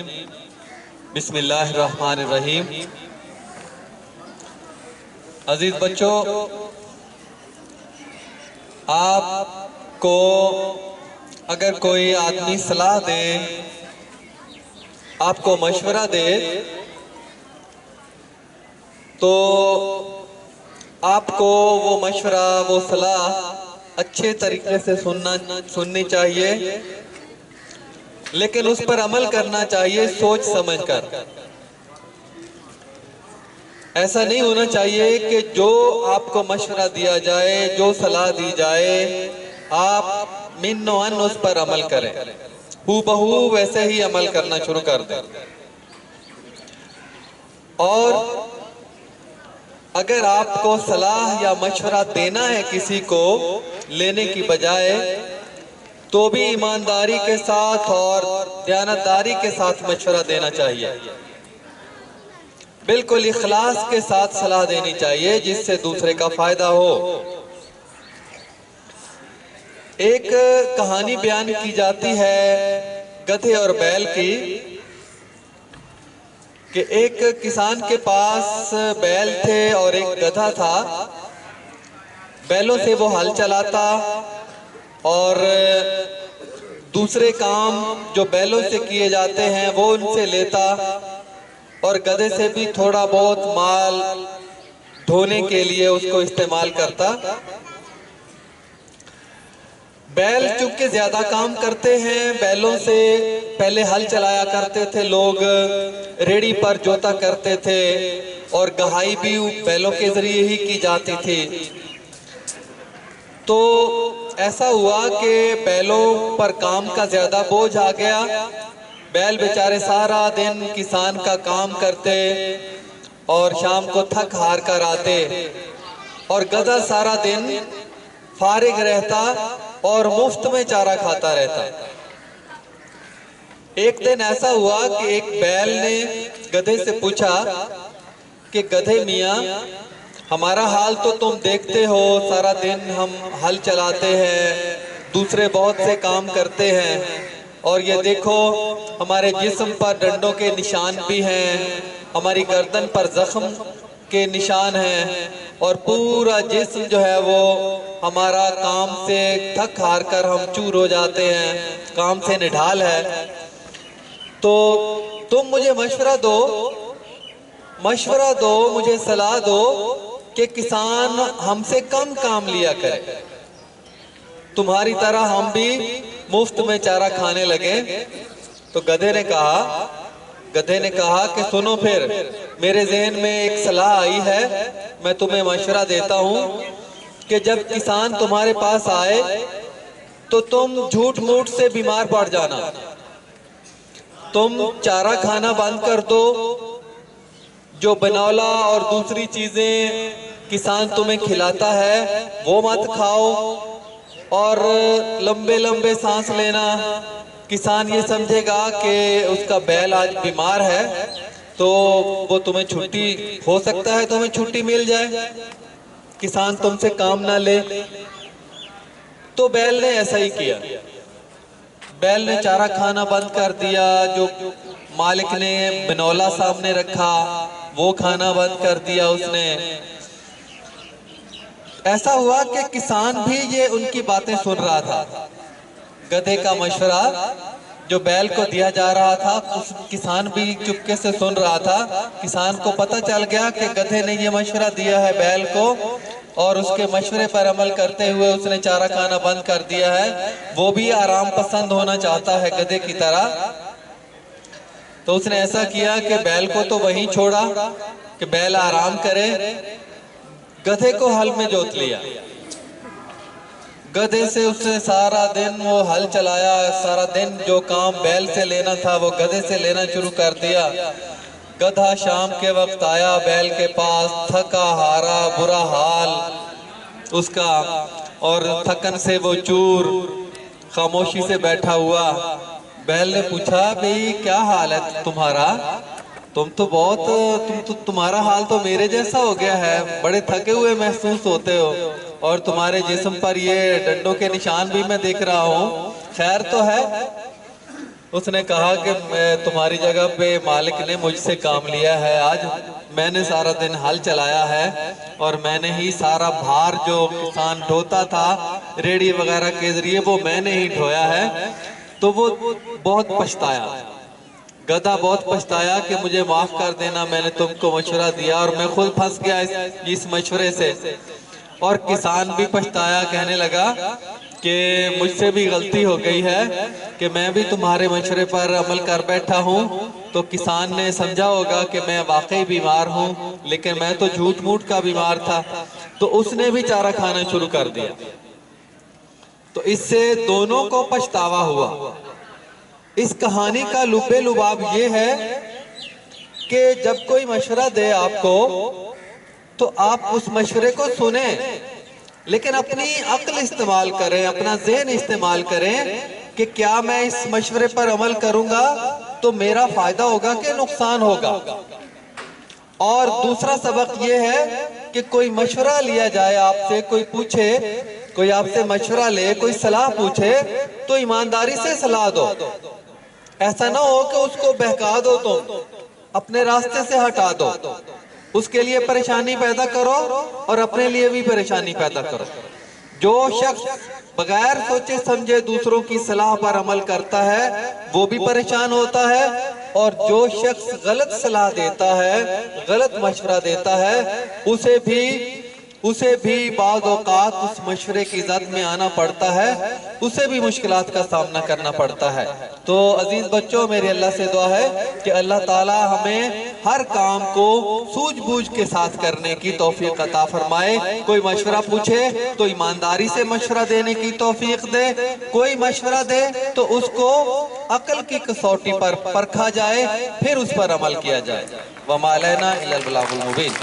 रजीम बिस्मिल्लाहिर्रहमानिर्रहीम। अजीज बच्चों, आपको अगर कोई आदमी सलाह दे, आपको मशवरा दे, तो आपको वो मशवरा, वो सलाह अच्छे तरीके से सुननी चाहिए, लेकिन उस पर अमल करना चाहिए सोच समझकर। ऐसा नहीं होना चाहिए कि जो आपको मशवरा दिया जाए, जो सलाह दी जाए, आप मिन्नो अन उस पर अमल करें, हूबहू वैसे ही अमल करना शुरू कर दें। और अगर आपको सलाह या मशवरा देना है किसी को लेने की बजाय, तो भी ईमानदारी के साथ और दयानतदारी के साथ मशवरा देना चाहिए। बिल्कुल इखलास के साथ सलाह देनी चाहिए जिससे दूसरे का फायदा हो। एक कहानी बयान की जाती है गधे और बैल की, कि एक किसान के पास बैल थे और एक गधा था। बैलों से वो हल चलाता और दूसरे काम जो बैलों से किए जाते हैं वो उनसे लेता, और गधे से भी थोड़ा बहुत माल ढोने के लिए उसको इस्तेमाल करता। बैल चूंकि ज्यादा काम करते हैं, बैलों से पहले हल चलाया करते थे लोग, रेड़ी पर जोता करते थे और गहाई भी बैलों के जरिए ही की जाती थी। तो ऐसा हुआ कि बैलों पर काम का ज्यादा बोझ आ गया। बैल बेचारे सारा दिन किसान का काम करते और शाम को थक हार कर आते, और गधा सारा दिन फारिग रहता और मुफ्त में चारा खाता रहता। एक दिन ऐसा हुआ कि एक बैल ने गधे से पूछा कि गधे मियाँ, हमारा हाल तो तुम देखते हो, सारा दिन हम हल चलाते हैं, दूसरे बहुत से काम करते हैं, और ये देखो हमारे जिस्म पर डंडों के निशान भी हैं, हमारी गर्दन पर जख्म के निशान हैं, और पूरा जिस्म जो है वो हमारा काम से थक हार कर हम चूर हो जाते हैं, काम से निढाल है। तो तुम मुझे मशवरा दो, मुझे सलाह दो कि किसान हमसे कम काम लिया करे, तुम्हारी तरह हम भी मुफ्त में चारा खाने लगे। तो गधे ने कहा कि सुनो, फिर मेरे जहन में एक सलाह आई है, मैं तुम्हें मशवरा देता हूँ कि जब किसान तुम्हारे पास आए तो तुम झूठ मूठ से बीमार पड़ जाना, तुम चारा खाना बंद कर दो, जो बनौला और दूसरी चीजें किसान तुम्हें खिलाता है वो मत खाओ, और लंबे लंबे सांस लेना। किसान ये समझेगा कि उसका बैल आज बीमार है, तो वो तुम्हें छुट्टी, हो सकता है तुम्हें छुट्टी मिल जाए, किसान तुमसे काम ना ले। तो बैल ने ऐसा ही किया, बैल ने चारा खाना बंद कर दिया, जो मालिक ने बनौला सामने रखा वो खाना बंद कर दिया उसने। ऐसा हुआ कि किसान भी ये उनकी बातें सुन रहा था, गधे का मशवरा जो बैल को दिया जा रहा था उस किसान भी चुपके से सुन रहा था। किसान को पता चल गया कि गधे ने ये मशवरा दिया है बैल को, और उसके मशवरे पर अमल करते हुए उसने चारा खाना बंद कर दिया है। वो भी आराम पसंद होना चाहता है गधे की तरह। तो उसने ऐसा किया कि बैल को तो वहीं छोड़ा कि बैल आराम करे, गधे को हल में जोत लिया। गधे से उसने सारा दिन वो हल चलाया, सारा दिन जो काम बैल से लेना था वो गधे से लेना शुरू कर दिया। गधा शाम के वक्त आया बैल के पास, थका हारा, बुरा हाल उसका, और थकन से वो चूर, खामोशी से बैठा हुआ। बैल ने पूछा, भाई क्या हाल है तुम्हारा? तुम्हारा हाल तो मेरे जैसा हो गया है, बड़े थके हुए महसूस होते हो, और तुम्हारे जिस्म पर ये डंडों के निशान भी मैं देख रहा हूँ, खैर तो है? उसने कहा कि मैं तुम्हारी जगह पे मालिक ने मुझसे काम लिया है, आज मैंने सारा दिन हल चलाया है और मैंने ही सारा भार जो किसान ढोता था रेडी वगैरह के जरिए वो मैंने ही ढोया है। तो वो बहुत पछताया, गधा बहुत पछताया कि मुझे माफ कर देना, मैंने तुमको मशवरा दिया और मैं खुद फंस गया इस मशवरे से। और किसान भी पछताया, कहने लगा कि मुझसे भी गलती हो गई है कि मैं भी तुम्हारे मशवरे पर अमल कर बैठा हूँ। तो किसान ने समझा होगा कि मैं वाकई बीमार हूँ, लेकिन मैं तो झूठ मूठ का बीमार था, तो उसने भी चारा खाना शुरू कर दिया। तो इससे दोनों को पछतावा हुआ। इस कहानी का लुबे लुबाब ये है कि जब कोई मशवरा दे आपको तो आप उस मशवरे को सुने, लेकिन अपनी अक्ल इस्तेमाल करें, अपना ज़हन इस्तेमाल करें कि क्या मैं इस मशवरे पर अमल करूंगा तो मेरा फायदा होगा कि नुकसान होगा। और दूसरा सबक ये है कि कोई मशवरा लिया जाए आपसे, कोई पूछे, कोई आपसे मशवरा ले, कोई सलाह पूछे तो ईमानदारी से सलाह दो। ऐसा ना हो कि उसको बहका दो, तुम अपने रास्ते से हटा दो, उसके लिए परेशानी पैदा करो और अपने लिए भी परेशानी पैदा करो। जो शख्स बगैर सोचे समझे दूसरों की सलाह पर अमल करता है वो भी परेशान होता है, और जो शख्स गलत सलाह देता है, गलत मशवरा देता है, उसे भी बाज़ औक़ात उस मशवरे की ज़द में आना पड़ता है, उसे भी मुश्किलात का सामना करना पड़ता है। तो अजीज बच्चों, मेरी अल्लाह से दुआ है कि अल्लाह ताला हमें हर काम को सूझबूझ के साथ करने की तौफीक अता फरमाए। कोई मशवरा पूछे तो ईमानदारी से मशवरा देने की तौफीक दे, कोई मशवरा दे तो उसको अक्ल की कसौटी पर परखा जाए, फिर उस पर अमल किया जाए। वमा अलैना इल्लल बलागुल मुबीन।